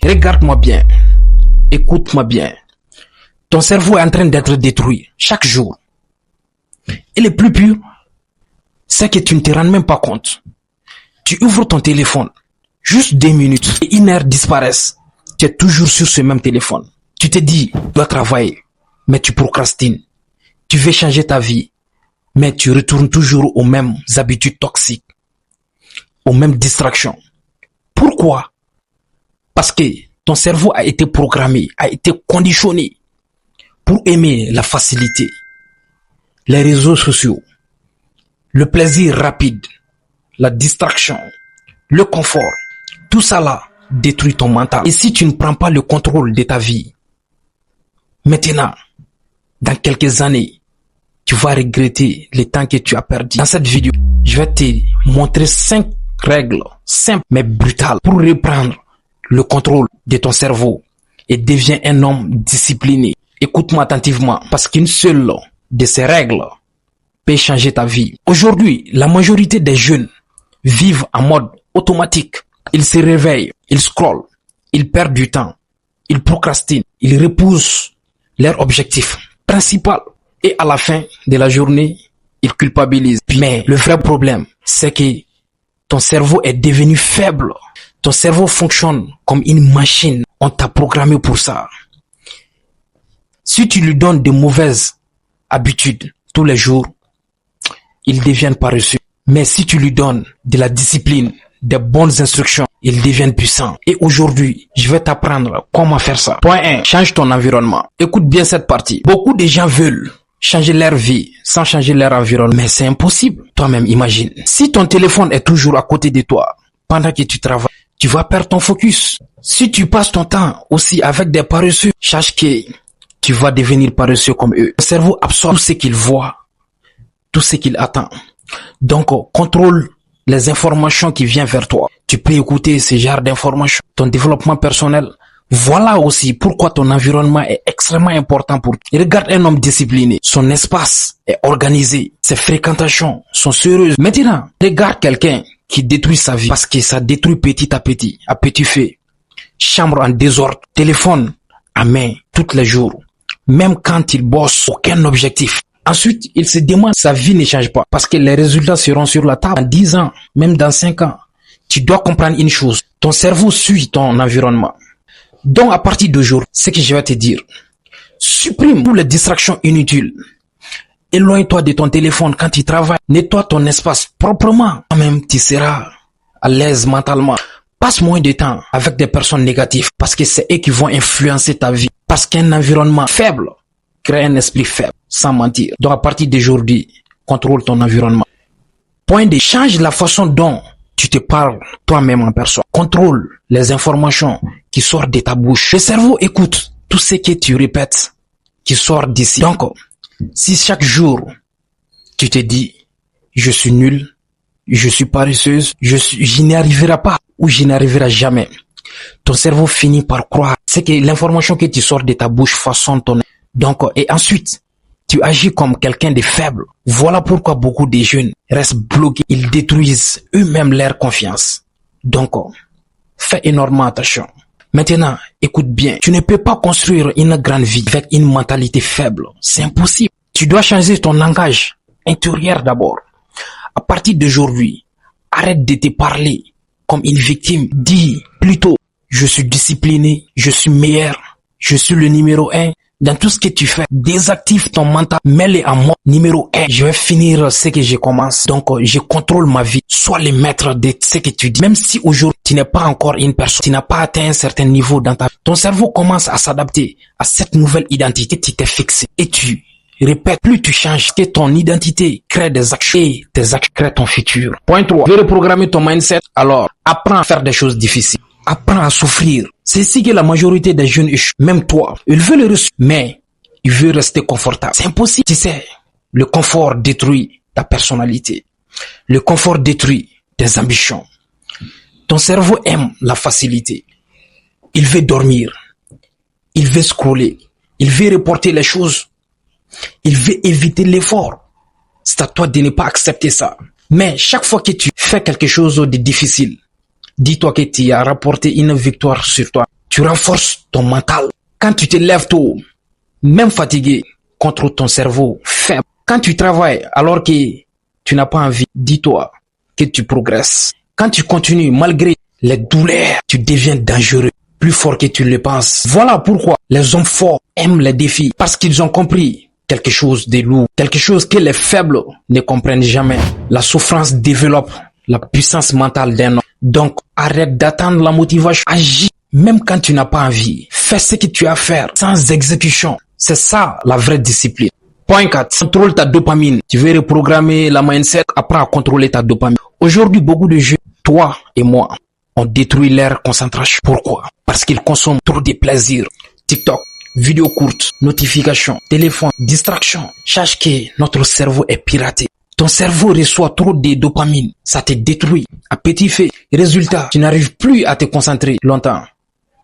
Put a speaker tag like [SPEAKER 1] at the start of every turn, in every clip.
[SPEAKER 1] Regarde-moi bien, écoute-moi bien. Ton cerveau est en train d'être détruit chaque jour. Et le plus pur, c'est que tu ne te rends même pas compte. Tu ouvres ton téléphone, juste 2 minutes, et 1 heure disparaissent. Tu es toujours sur ce même téléphone. Tu te dis, tu dois travailler, mais tu procrastines. Tu veux changer ta vie, mais tu retournes toujours aux mêmes habitudes toxiques, aux mêmes distractions. Pourquoi? Parce que ton cerveau a été programmé, a été conditionné pour aimer la facilité, les réseaux sociaux, le plaisir rapide, la distraction, le confort. Tout ça là détruit ton mental. Et si tu ne prends pas le contrôle de ta vie, maintenant, dans quelques années, tu vas regretter le temps que tu as perdu. Dans cette vidéo, je vais te montrer 5 règles simples mais brutales pour reprendre le contrôle de ton cerveau et deviens un homme discipliné. Écoute-moi attentivement parce qu'une seule de ces règles peut changer ta vie. Aujourd'hui, la majorité des jeunes vivent en mode automatique. Ils se réveillent, ils scrollent, ils perdent du temps, ils procrastinent, ils repoussent leur objectif principal et à la fin de la journée, ils culpabilisent. Mais le vrai problème, c'est que ton cerveau est devenu faible. Ton cerveau fonctionne comme une machine. On t'a programmé pour ça. Si tu lui donnes de mauvaises habitudes tous les jours, il devient paresseux. Mais si tu lui donnes de la discipline, des bonnes instructions, il devient puissant. Et aujourd'hui, je vais t'apprendre comment faire ça. Point 1. Change ton environnement. Écoute bien cette partie. Beaucoup de gens veulent changer leur vie sans changer leur environnement. Mais c'est impossible. Toi-même, imagine. Si ton téléphone est toujours à côté de toi, pendant que tu travailles, tu vas perdre ton focus. Si tu passes ton temps aussi avec des paresseux, sache que tu vas devenir paresseux comme eux. Le cerveau absorbe tout ce qu'il voit, tout ce qu'il attend. Donc, contrôle les informations qui viennent vers toi. Tu peux écouter ce genre d'informations. Ton développement personnel. Voilà aussi pourquoi ton environnement est extrêmement important pour toi. Regarde un homme discipliné. Son espace est organisé. Ses fréquentations sont sérieuses. Maintenant, regarde quelqu'un qui détruit sa vie parce que ça détruit petit à petit feu. Chambre en désordre, téléphone à main tous les jours. Même quand il bosse, aucun objectif. Ensuite, il se demande, sa vie ne change pas parce que les résultats seront sur la table. En 10 ans, même dans 5 ans, tu dois comprendre une chose. Ton cerveau suit ton environnement. Donc, à partir d'aujourd'hui, ce que je vais te dire, supprime toutes les distractions inutiles. Éloigne-toi de ton téléphone quand tu travailles. Nettoie ton espace proprement. Toi-même, tu seras à l'aise mentalement. Passe moins de temps avec des personnes négatives parce que c'est eux qui vont influencer ta vie. Parce qu'un environnement faible crée un esprit faible, sans mentir. Donc, à partir d'aujourd'hui, contrôle ton environnement. Point 2. Change la façon dont tu te parles toi-même en personne. Contrôle les informations qui sortent de ta bouche. Le cerveau écoute tout ce que tu répètes qui sort d'ici. Donc, si chaque jour, tu te dis, je suis nul, je suis paresseuse, je n'y arriverai pas ou je n'y arriverai jamais, ton cerveau finit par croire. C'est que l'information que tu sors de ta bouche façonne ton... Donc, et ensuite, tu agis comme quelqu'un de faible. Voilà pourquoi beaucoup de jeunes restent bloqués. Ils détruisent eux-mêmes leur confiance. Donc, fais énormément attention. Maintenant, écoute bien. Tu ne peux pas construire une grande vie avec une mentalité faible. C'est impossible. Tu dois changer ton langage intérieur d'abord. À partir d'aujourd'hui, arrête de te parler comme une victime. Dis plutôt, je suis discipliné, je suis meilleur, je suis le numéro 1. Dans tout ce que tu fais, désactive ton mental, mets-le en mode numéro 1. Je vais finir ce que je commence. Donc, je contrôle ma vie. Sois le maître de ce que tu dis. Même si aujourd'hui, tu n'es pas encore une personne, tu n'as pas atteint un certain niveau dans ta vie, ton cerveau commence à s'adapter à cette nouvelle identité que tu t'es fixée. Et tu répètes, plus tu changes, que ton identité crée des actions et tes actions créent ton futur. Point 3. Tu veux reprogrammer ton mindset? Alors, apprends à faire des choses difficiles. Apprends à souffrir. C'est ici que la majorité des jeunes échouent. Même toi, ils veulent le réussir, mais ils veulent rester confortable. C'est impossible. Tu sais, le confort détruit ta personnalité. Le confort détruit tes ambitions. Ton cerveau aime la facilité. Il veut dormir. Il veut scroller. Il veut reporter les choses. Il veut éviter l'effort. C'est à toi de ne pas accepter ça. Mais chaque fois que tu fais quelque chose de difficile, dis-toi que tu as rapporté une victoire sur toi. tu renforces ton mental. Quand tu te lèves tôt, même fatigué, contre ton cerveau faible. Quand tu travailles alors que tu n'as pas envie, dis-toi que tu progresses. Quand tu continues malgré les douleurs, tu deviens dangereux, plus fort que tu le penses. Voilà pourquoi les hommes forts aiment les défis, parce qu'ils ont compris quelque chose de lourd, quelque chose que les faibles ne comprennent jamais. La souffrance développe la puissance mentale d'un homme. Donc, arrête d'attendre la motivation. Agis même quand tu n'as pas envie. Fais ce que tu as à faire sans exécution. C'est ça la vraie discipline. Point 4. Contrôle ta dopamine. Tu veux reprogrammer la mindset, apprends à contrôler ta dopamine. Aujourd'hui, beaucoup de jeunes, toi et moi, on détruit leur concentration. Pourquoi? Parce qu'ils consomment trop de plaisirs. TikTok, vidéos courtes, notifications, téléphone, distractions. Sache que notre cerveau est piraté. Ton cerveau reçoit trop de dopamine. Ça te détruit à petit feu. Résultat, tu n'arrives plus à te concentrer longtemps.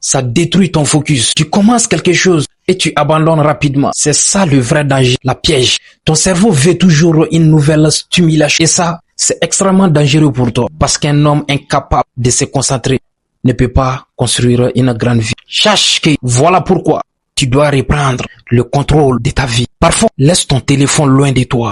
[SPEAKER 1] Ça détruit ton focus. Tu commences quelque chose et tu abandonnes rapidement. C'est ça le vrai danger, la piège. Ton cerveau veut toujours une nouvelle stimulation. Et ça, c'est extrêmement dangereux pour toi. Parce qu'un homme incapable de se concentrer ne peut pas construire une grande vie. Sache que voilà pourquoi tu dois reprendre le contrôle de ta vie. Parfois, laisse ton téléphone loin de toi.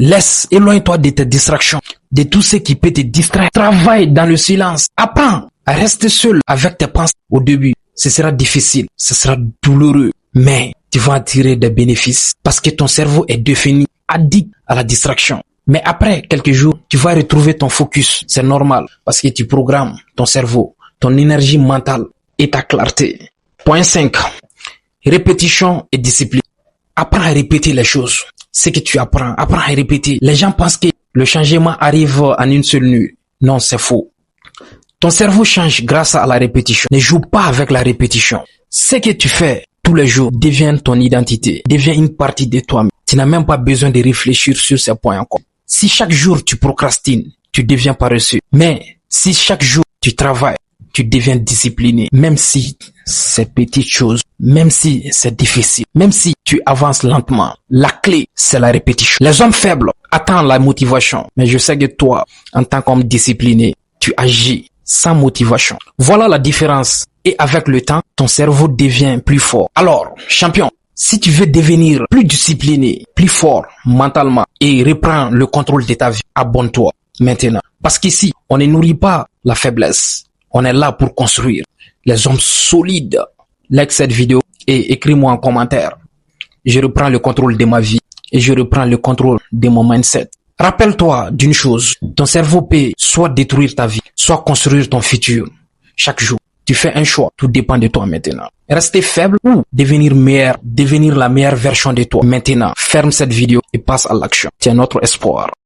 [SPEAKER 1] Éloigne-toi de tes distractions, de tout ce qui peut te distraire. Travaille dans le silence. Apprends à rester seul avec tes pensées. Au début, ce sera difficile, ce sera douloureux, mais tu vas en tirer des bénéfices parce que ton cerveau est devenu addict à la distraction. Mais après quelques jours, tu vas retrouver ton focus. C'est normal parce que tu programmes ton cerveau, ton énergie mentale et ta clarté. Point 5. Répétition et discipline. Apprends à répéter les choses. Ce que tu apprends à répéter. Les gens pensent que le changement arrive en une seule nuit. Non, c'est faux. Ton cerveau change grâce à la répétition. Ne joue pas avec la répétition. Ce que tu fais tous les jours devient ton identité, devient une partie de toi-même. Tu n'as même pas besoin de réfléchir sur ces points encore. Si chaque jour tu procrastines, tu deviens paresseux. Mais si chaque jour tu travailles, tu deviens discipliné. Même si c'est petites choses, même si c'est difficile, même si tu avances lentement. La clé, c'est la répétition. Les hommes faibles attendent la motivation. Mais je sais que toi, en tant qu'homme discipliné, tu agis sans motivation. Voilà la différence. Et avec le temps, ton cerveau devient plus fort. Alors, champion, si tu veux devenir plus discipliné, plus fort mentalement et reprends le contrôle de ta vie, abonne-toi maintenant. Parce qu'ici, on ne nourrit pas la faiblesse. On est là pour construire les hommes solides. Like cette vidéo et écris-moi en commentaire. Je reprends le contrôle de ma vie et je reprends le contrôle de mon mindset. Rappelle-toi d'une chose, ton cerveau peut soit détruire ta vie, soit construire ton futur. Chaque jour, tu fais un choix, tout dépend de toi maintenant. Rester faible ou devenir meilleur, devenir la meilleure version de toi. Maintenant, ferme cette vidéo et passe à l'action. C'est notre espoir.